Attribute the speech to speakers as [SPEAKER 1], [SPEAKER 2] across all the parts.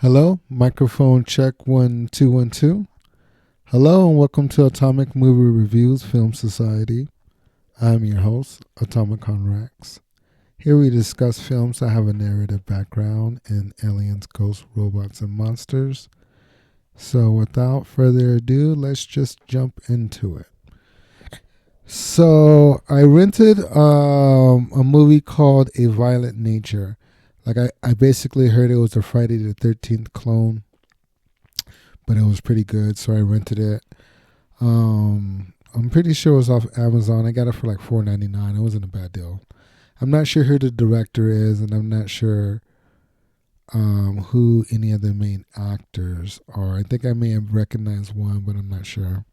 [SPEAKER 1] Hello, microphone check 1 2 1 2. Hello and welcome to Atomic Movie Reviews Film Society. I'm your host, Atomicon Rex. Here we discuss films that have a narrative background in aliens, ghosts, robots, and monsters. So without further ado, let's just jump into it. So I rented a movie called A Violent Nature. I basically heard it was a Friday the 13th clone, but it was pretty good, so I rented it. I'm pretty sure it was off Amazon. I got it for like $4.99. It wasn't a bad deal. I'm not sure who the director is, and I'm not sure who any of the main actors are. I think I may have recognized one, but I'm not sure.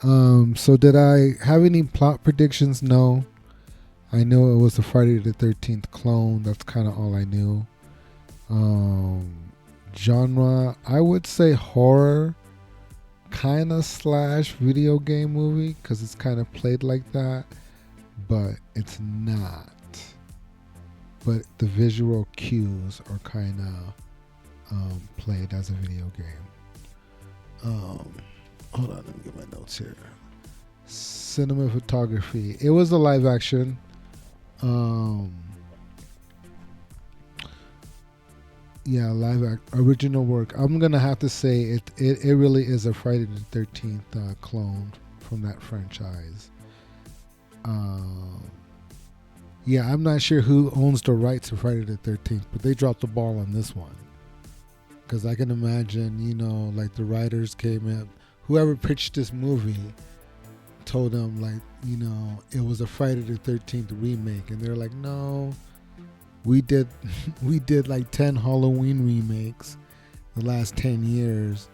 [SPEAKER 1] So did I have any plot predictions? No. I know it was the Friday the 13th clone. That's kind of all I knew. Genre, I would say horror, kind of slash video game movie, because it's kind of played like that, but it's not. But the visual cues are kind of played as a video game. Hold on, let me get my notes here. Cinematography. It was a live action. Original work. I'm gonna have to say it really is a Friday the 13th clone from that franchise. I'm not sure who owns the rights to Friday the 13th, but they dropped the ball on this one. Because I can imagine, like the writers came in, whoever pitched this movie told them, it was a Friday the 13th remake, and they're like, no, we did like 10 Halloween remakes the last 10 years,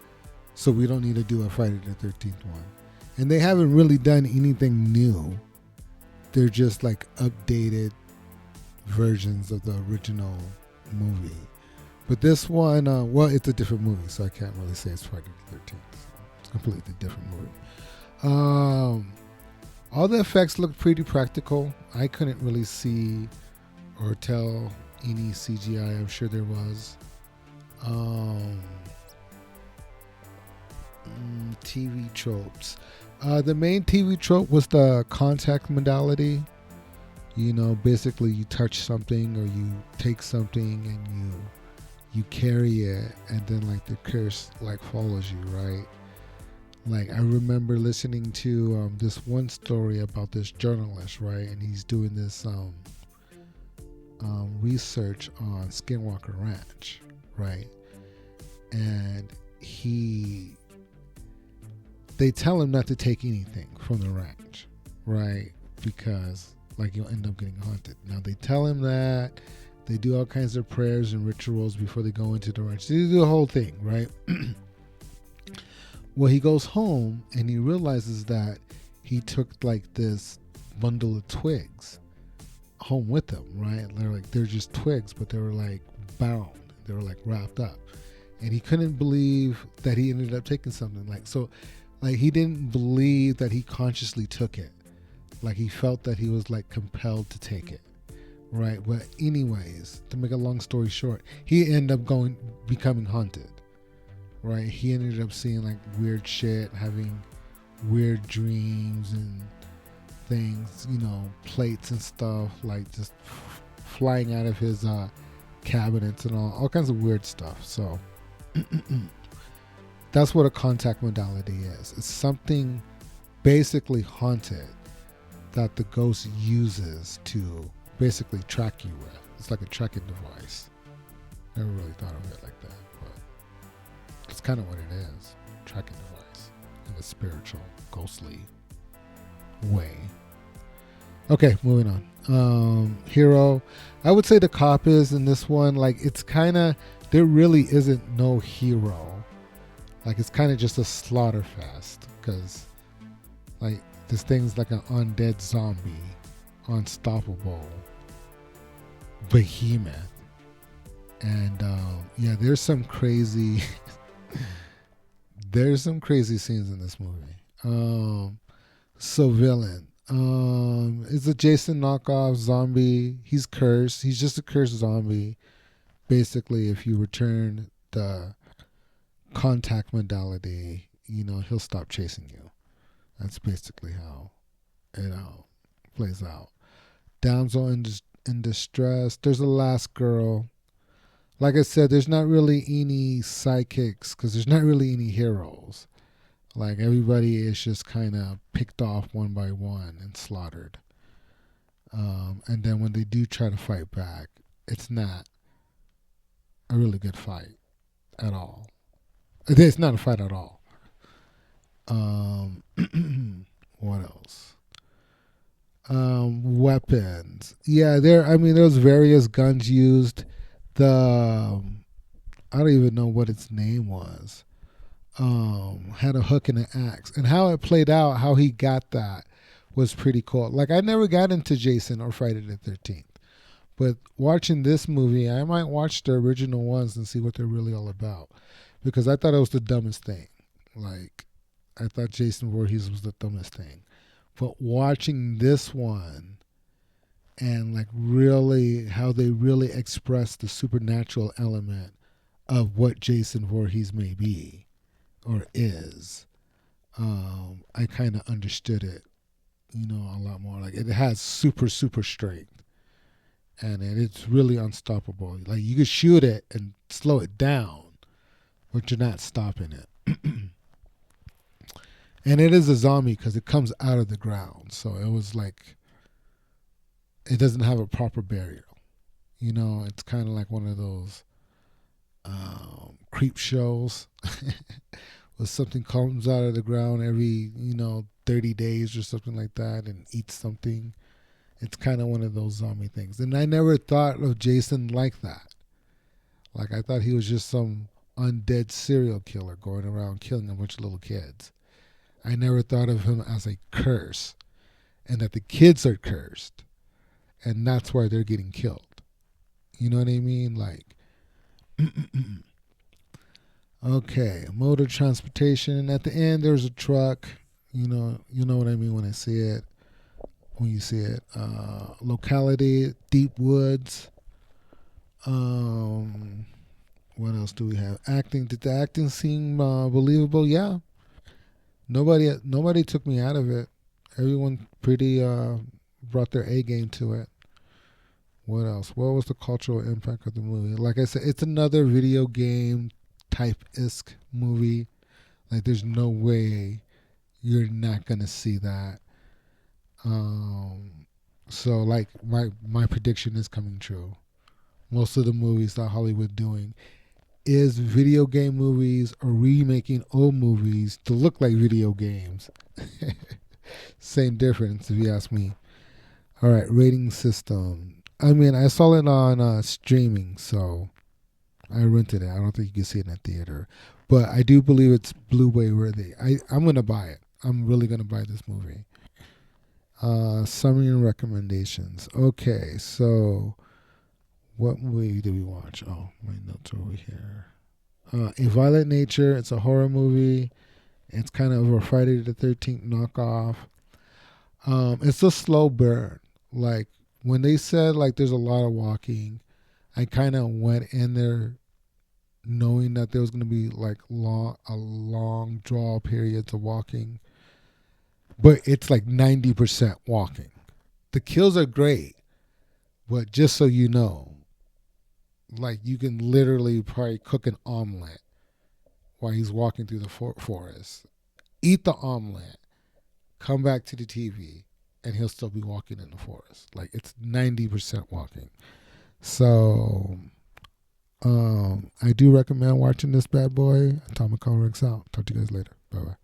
[SPEAKER 1] so we don't need to do a Friday the 13th one. And they haven't really done anything new. They're just like updated versions of the original movie. But this one, it's a different movie, so I can't really say it's Friday the 13th. It's a completely different movie. All the effects look pretty practical. I couldn't really see or tell any CGI. I'm sure there was. TV tropes. The main TV trope was the contact modality. Basically you touch something or you take something and you carry it, and then like the curse follows you, right? I remember listening to this one story about this journalist, right? And he's doing this research on Skinwalker Ranch, right? And they tell him not to take anything from the ranch, right? Because you'll end up getting haunted. Now they tell him that. They do all kinds of prayers and rituals before they go into the ranch. They do the whole thing, right? Well, he goes home and he realizes that he took this bundle of twigs home with him, right? They're just twigs, but they were bound. They were wrapped up. And he couldn't believe that he ended up taking something he didn't believe that he consciously took it. He felt that he was compelled to take it, right? But anyways, to make a long story short, he ended up becoming haunted, right? He ended up seeing weird shit, having weird dreams and things, plates and stuff just flying out of his cabinets and all kinds of weird stuff. So that's what a contact modality is. It's something basically haunted that the ghost uses to basically track you with. It's like a tracking device. Never really thought of it like that, but it's kind of what it is. Tracking device in a spiritual, ghostly way. Okay, moving on. Hero. I would say the cop is in this one. It's kind of, there really isn't no hero. It's kind of just a slaughter fest, because this thing's like an undead zombie, unstoppable behemoth. And there's some crazy scenes in this movie. So villain. It's a Jason knockoff zombie. He's cursed. He's just a cursed zombie. basically if you return the contact modality, he'll stop chasing you. That's basically how it plays out. Damsel in distress. There's a last girl. Like I said, there's not really any sidekicks because there's not really any heroes. Like everybody is just kind of picked off one by one and slaughtered. And then when they do try to fight back, it's not a really good fight at all. It's not a fight at all. Um, what else? Weapons. Yeah, there's various guns used. I don't even know what its name was. Had a hook and an axe, and how it played out, how he got that was pretty cool. Like I never got into Jason or Friday the 13th, but watching this movie, I might watch the original ones and see what they're really all about, because I thought it was the dumbest thing. Like I thought Jason Voorhees was the dumbest thing, but watching this one and like really how they really express the supernatural element of what Jason Voorhees may be or is, I kind of understood it, a lot more. Like it has super strength, and it's really unstoppable. Like you could shoot it and slow it down, but you're not stopping it. And it is a zombie because it comes out of the ground, so it was like it doesn't have a proper burial. It's kind of like one of those creep shows where something comes out of the ground every 30 days or something like that and eats something. It's kind of one of those zombie things, and I never thought of Jason like that. Like I thought he was just some undead serial killer going around killing a bunch of little kids. I never thought of him as a curse, and that the kids are cursed, and that's why they're getting killed. You know what I mean? Like, okay, mode of transportation. At the end, there's a truck. You know what I mean when I see it. When you see it, locality, deep woods. What else do we have? Acting. Did the acting seem believable? Yeah. Nobody took me out of it. Everyone pretty brought their A game to it. What else? What was the cultural impact of the movie? Like I said, it's another video game type-esque movie. Like there's no way you're not gonna see that. So like my prediction is coming true. Most of the movies that Hollywood doing is video game movies or remaking old movies to look like video games. Same difference if you ask me. All right, rating system. I mean, I saw it on streaming, so I rented it. I don't think you can see it in a theater, but I do believe it's Blu-ray worthy. I'm gonna buy it. I'm really gonna buy this movie. Summary and recommendations. Okay, so what movie did we watch? Oh, my notes are over here. A Violent Nature. It's a horror movie. It's kind of a Friday the 13th knockoff. It's a slow burn. Like when they said like there's a lot of walking, I kind of went in there knowing that there was going to be like long draw periods of walking. But it's like 90% walking. The kills are great, but just so you know, like you can literally probably cook an omelet while he's walking through the forest. Eat the omelet, come back to the TV, and he'll still be walking in the forest. Like it's 90% walking. So I do recommend watching this bad boy. Atomicon Rex out. Talk to you guys later. Bye bye.